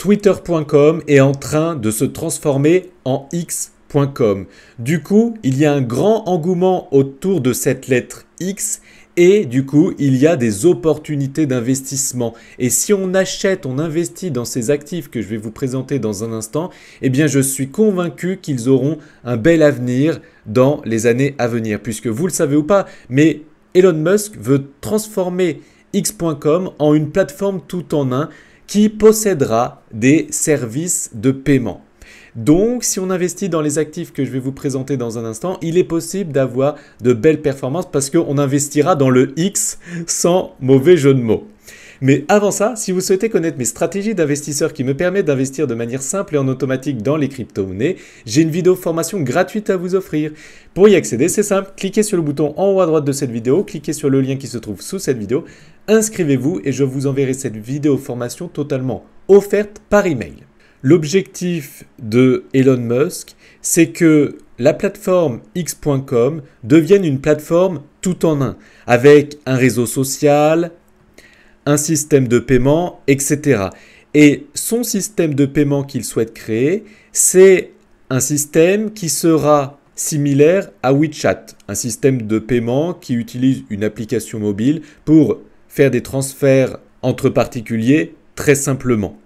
Twitter.com est en train de se transformer en X.com. Du coup, il y a un grand engouement autour de cette lettre X et du coup, il y a des opportunités d'investissement. Et si on achète, on investit dans ces actifs que je vais vous présenter dans un instant, eh bien, je suis convaincu qu'ils auront un bel avenir dans les années à venir. Puisque vous le savez ou pas, mais Elon Musk veut transformer X.com en une plateforme tout en un qui possédera des services de paiement. Donc, si on investit dans les actifs que je vais vous présenter dans un instant, il est possible d'avoir de belles performances parce qu'on investira dans le X sans mauvais jeu de mots. Mais avant ça, si vous souhaitez connaître mes stratégies d'investisseur qui me permettent d'investir de manière simple et en automatique dans les crypto-monnaies, j'ai une vidéo formation gratuite à vous offrir. Pour y accéder, c'est simple, cliquez sur le bouton en haut à droite de cette vidéo, cliquez sur le lien qui se trouve sous cette vidéo, inscrivez-vous et je vous enverrai cette vidéo formation totalement offerte par email. L'objectif de Elon Musk, c'est que la plateforme X.com devienne une plateforme tout en un, avec un réseau social, un système de paiement, etc. Et son système de paiement qu'il souhaite créer, c'est un système qui sera similaire à WeChat, un système de paiement qui utilise une application mobile pour faire des transferts entre particuliers très simplement.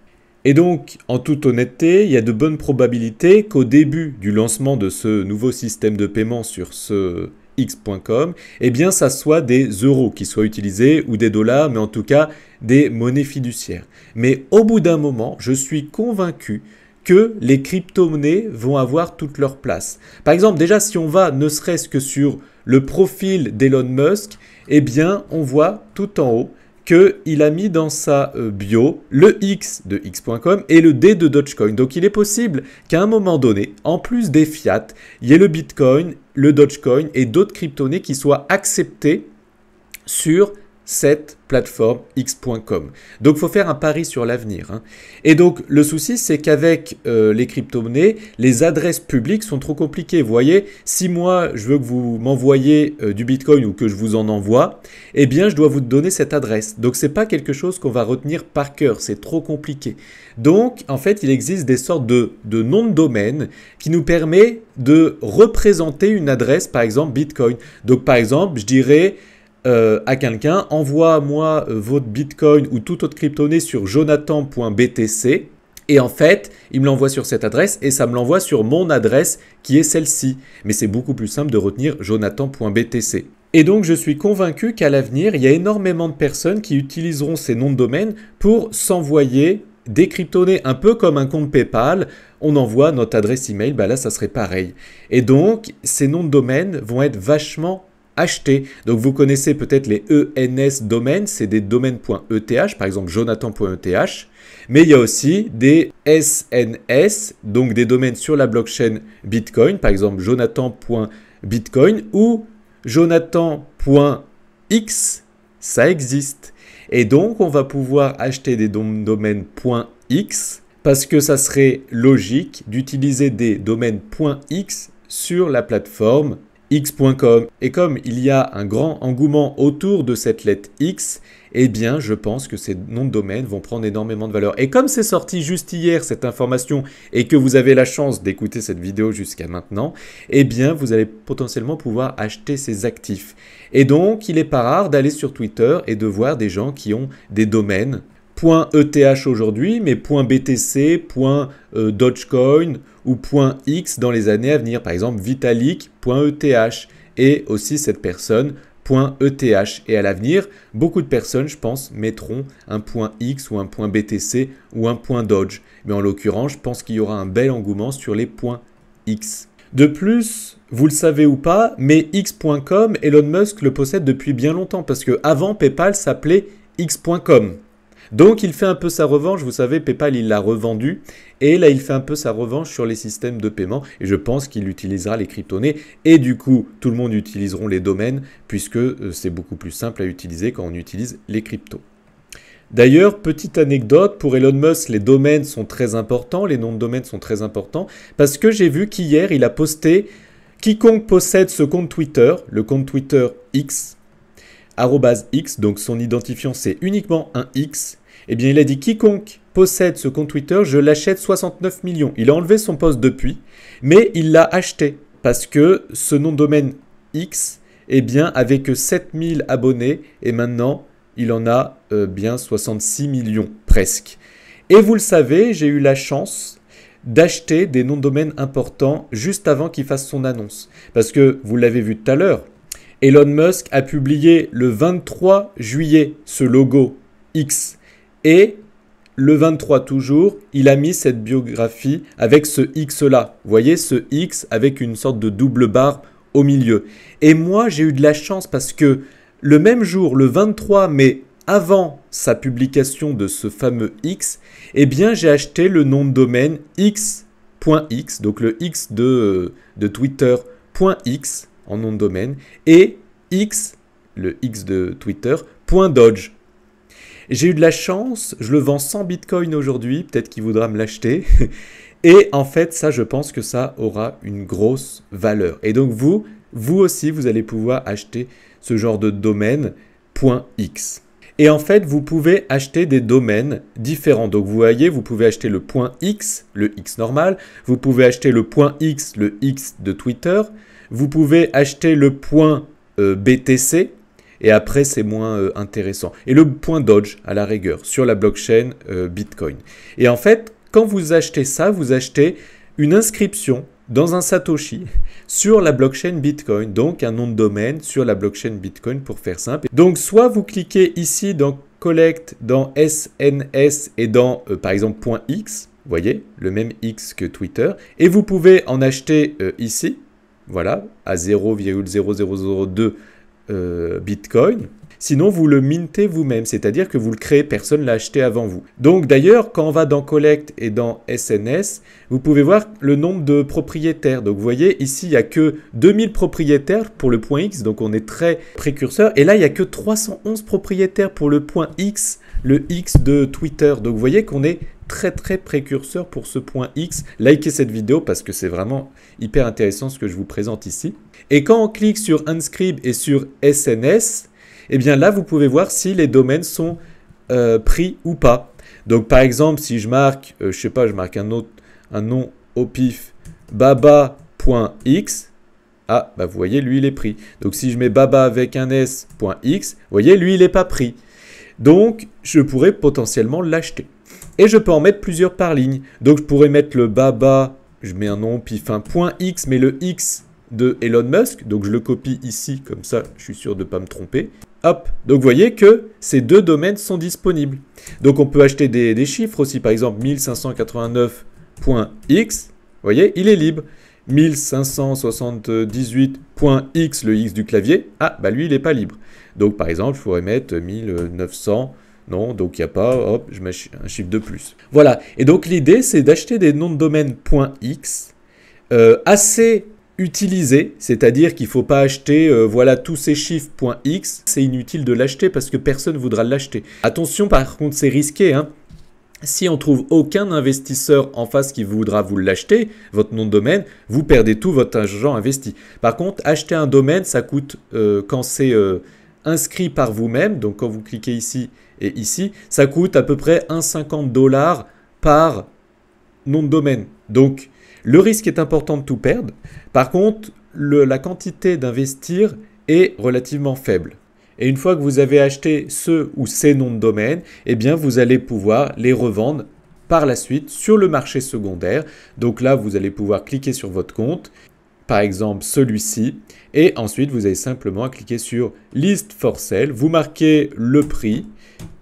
Et donc, en toute honnêteté, il y a de bonnes probabilités qu'au début du lancement de ce nouveau système de paiement sur ce X.com, eh bien, ça soit des euros qui soient utilisés ou des dollars, mais en tout cas des monnaies fiduciaires. Mais au bout d'un moment, je suis convaincu que les crypto-monnaies vont avoir toute leur place. Par exemple, déjà, si on va ne serait-ce que sur le profil d'Elon Musk, eh bien, on voit tout en haut qu'il a mis dans sa bio le X de X.com et le D de Dogecoin. Donc il est possible qu'à un moment donné, en plus des fiat, il y ait le Bitcoin, le Dogecoin et d'autres crypto-monnaies qui soient acceptées sur cette plateforme X.com. Donc il faut faire un pari sur l'avenir. Et donc le souci, c'est qu'avec les crypto-monnaies, les adresses publiques sont trop compliquées. Vous voyez, si moi je veux que vous m'envoyiez du Bitcoin ou que je vous en envoie, eh bien je dois vous donner cette adresse. Donc ce n'est pas quelque chose qu'on va retenir par cœur, c'est trop compliqué. Donc en fait, il existe des sortes de noms de domaine qui nous permettent de représenter une adresse, par exemple Bitcoin. Donc par exemple, je dirais à quelqu'un, envoie-moi votre Bitcoin ou toute autre crypto-monnaie sur jonathan.btc et en fait, il me l'envoie sur cette adresse et ça me l'envoie sur mon adresse qui est celle-ci. Mais c'est beaucoup plus simple de retenir jonathan.btc. Et donc, je suis convaincu qu'à l'avenir, il y a énormément de personnes qui utiliseront ces noms de domaine pour s'envoyer des crypto-monnaies, un peu comme un compte PayPal. On envoie notre adresse email, bah là, ça serait pareil. Et donc, ces noms de domaine vont être vachement acheter. Donc vous connaissez peut-être les ENS domaines, c'est des domaines.eth, par exemple jonathan.eth, mais il y a aussi des SNS, donc des domaines sur la blockchain Bitcoin, par exemple jonathan.bitcoin ou jonathan.x, ça existe. Et donc on va pouvoir acheter des domaines .x parce que ça serait logique d'utiliser des domaines .x sur la plateforme X.com. Et comme il y a un grand engouement autour de cette lettre X, eh bien, je pense que ces noms de domaine vont prendre énormément de valeur. Et comme c'est sorti juste hier, cette information, et que vous avez la chance d'écouter cette vidéo jusqu'à maintenant, eh bien, vous allez potentiellement pouvoir acheter ces actifs. Et donc, il n'est pas rare d'aller sur Twitter et de voir des gens qui ont des domaines .eth aujourd'hui, mais .btc, .dogecoin ou .x dans les années à venir. Par exemple, Vitalik.eth et aussi cette personne .eth. Et à l'avenir, beaucoup de personnes, je pense, mettront un .x ou un .btc ou un .doge. Mais en l'occurrence, je pense qu'il y aura un bel engouement sur les .x. De plus, vous le savez ou pas, mais X.com, Elon Musk le possède depuis bien longtemps parce qu'avant, PayPal s'appelait X.com. Donc, il fait un peu sa revanche. Vous savez, PayPal, il l'a revendu. Et là, il fait un peu sa revanche sur les systèmes de paiement. Et je pense qu'il utilisera les crypto-monnaies. Et du coup, tout le monde utiliseront les domaines puisque c'est beaucoup plus simple à utiliser quand on utilise les cryptos. D'ailleurs, petite anecdote, pour Elon Musk, les domaines sont très importants. Les noms de domaines sont très importants. Parce que j'ai vu qu'hier, il a posté « Quiconque possède ce compte Twitter, le compte Twitter X, @X, donc son identifiant c'est uniquement un X. Eh bien, il a dit quiconque possède ce compte Twitter, je l'achète 69 millions. Il a enlevé son post depuis, mais il l'a acheté parce que ce nom de domaine X, eh bien, avait que 7000 abonnés et maintenant, il en a bien 66 millions presque. Et vous le savez, j'ai eu la chance d'acheter des noms de domaine importants juste avant qu'il fasse son annonce. Parce que, vous l'avez vu tout à l'heure, Elon Musk a publié le 23 juillet ce logo X. Et le 23 toujours, il a mis cette biographie avec ce X-là. Vous voyez, ce X avec une sorte de double barre au milieu. Et moi, j'ai eu de la chance parce que le même jour, le 23 mai, avant sa publication de ce fameux X, eh bien, j'ai acheté le nom de domaine x.x, donc le X de Twitter.x en nom de domaine, et X, le X de Twitter, .dodge. J'ai eu de la chance, je le vends 100 bitcoins aujourd'hui, peut-être qu'il voudra me l'acheter. Et en fait, ça, je pense que ça aura une grosse valeur. Et donc vous aussi, vous allez pouvoir acheter ce genre de domaine .x. Et en fait, vous pouvez acheter des domaines différents. Donc vous voyez, vous pouvez acheter le .x, le X normal. Vous pouvez acheter le .x, le X de Twitter. Vous pouvez acheter le .btc. Et après, c'est moins intéressant. Et le .dodge, à la rigueur, sur la blockchain Bitcoin. Et en fait, quand vous achetez ça, vous achetez une inscription dans un Satoshi sur la blockchain Bitcoin. Donc, un nom de domaine sur la blockchain Bitcoin pour faire simple. Donc, soit vous cliquez ici dans Collect, dans SNS et dans, par exemple, .x. Vous voyez, le même X que Twitter. Et vous pouvez en acheter ici. Voilà, à 0,0002 Bitcoin. Sinon, vous le mintez vous-même, c'est-à-dire que vous le créez, personne ne l'a acheté avant vous. Donc d'ailleurs, quand on va dans Collect et dans SNS, vous pouvez voir le nombre de propriétaires. Donc vous voyez, ici, il n'y a que 2000 propriétaires pour le .x, donc on est très précurseur. Et là, il n'y a que 311 propriétaires pour le .x, le X de Twitter. Donc vous voyez qu'on est très précurseur pour ce .x. Likez cette vidéo parce que c'est vraiment hyper intéressant ce que je vous présente ici. Et quand on clique sur Unscribe et sur SNS, eh bien là, vous pouvez voir si les domaines sont pris ou pas. Donc par exemple, si je marque, je sais pas, je marque un nom au pif, baba.x, ah, bah vous voyez, lui, il est pris. Donc si je mets baba avec un s.x, vous voyez, lui, il n'est pas pris. Donc, je pourrais potentiellement l'acheter. Et je peux en mettre plusieurs par ligne. Donc, je pourrais mettre le baba, je mets un nom au pif, un .x, mais le x de Elon Musk. Donc, je le copie ici, comme ça, je suis sûr de ne pas me tromper. Hop, donc vous voyez que ces deux domaines sont disponibles. Donc, on peut acheter des chiffres aussi. Par exemple, 1589.x, vous voyez, il est libre. 1578.x, le x du clavier, ah, bah lui, il n'est pas libre. Donc, par exemple, je pourrais mettre 1900, non, donc il n'y a pas, hop, je mets un chiffre de plus. Voilà, et donc l'idée, c'est d'acheter des noms de domaine .x assez utilisés, c'est-à-dire qu'il ne faut pas acheter, voilà, tous ces chiffres .x, c'est inutile de l'acheter parce que personne ne voudra l'acheter. Attention, par contre, c'est risqué, hein. Si on ne trouve aucun investisseur en face qui voudra vous l'acheter, votre nom de domaine, vous perdez tout votre argent investi. Par contre, acheter un domaine, ça coûte, quand c'est inscrit par vous-même, donc quand vous cliquez ici et ici, ça coûte à peu près 1,50 $ par nom de domaine. Donc, le risque est important de tout perdre. Par contre, la quantité d'investir est relativement faible. Et une fois que vous avez acheté ce ou ces noms de domaine, eh bien vous allez pouvoir les revendre par la suite sur le marché secondaire. Donc là, vous allez pouvoir cliquer sur votre compte, par exemple celui-ci, et ensuite vous avez simplement à cliquer sur List for Sale, vous marquez le prix,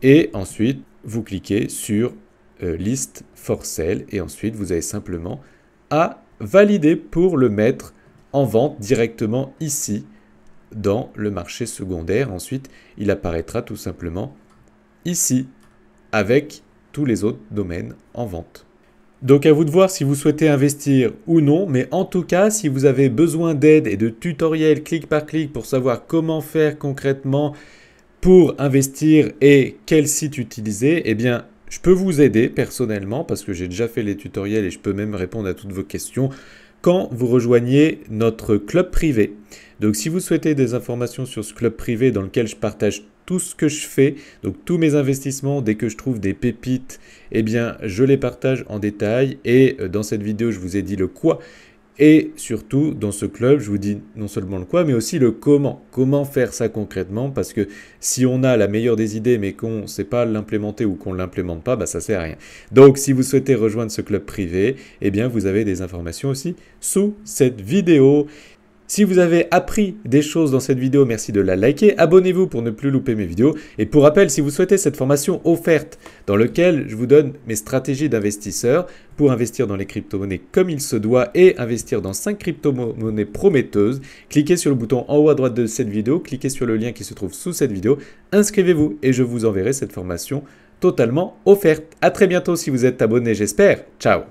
et ensuite vous cliquez sur List for Sale, et ensuite vous avez simplement à valider pour le mettre en vente directement ici, dans le marché secondaire. Ensuite, il apparaîtra tout simplement ici avec tous les autres domaines en vente. Donc à vous de voir si vous souhaitez investir ou non, mais en tout cas, si vous avez besoin d'aide et de tutoriels clic par clic pour savoir comment faire concrètement pour investir et quel site utiliser, eh bien, je peux vous aider personnellement parce que j'ai déjà fait les tutoriels et je peux même répondre à toutes vos questions quand vous rejoignez notre club privé. Donc si vous souhaitez des informations sur ce club privé dans lequel je partage tout ce que je fais, donc tous mes investissements, dès que je trouve des pépites, eh bien, je les partage en détail. Et dans cette vidéo, je vous ai dit le quoi. Et surtout, dans ce club, je vous dis non seulement le quoi, mais aussi le comment. Comment faire ça concrètement? Parce que si on a la meilleure des idées, mais qu'on ne sait pas l'implémenter ou qu'on ne l'implémente pas, bah, ça ne sert à rien. Donc, si vous souhaitez rejoindre ce club privé, eh bien, vous avez des informations aussi sous cette vidéo. Si vous avez appris des choses dans cette vidéo, merci de la liker. Abonnez-vous pour ne plus louper mes vidéos. Et pour rappel, si vous souhaitez cette formation offerte dans laquelle je vous donne mes stratégies d'investisseur pour investir dans les crypto-monnaies comme il se doit et investir dans 5 crypto-monnaies prometteuses, cliquez sur le bouton en haut à droite de cette vidéo, cliquez sur le lien qui se trouve sous cette vidéo, inscrivez-vous et je vous enverrai cette formation totalement offerte. À très bientôt si vous êtes abonné, j'espère. Ciao!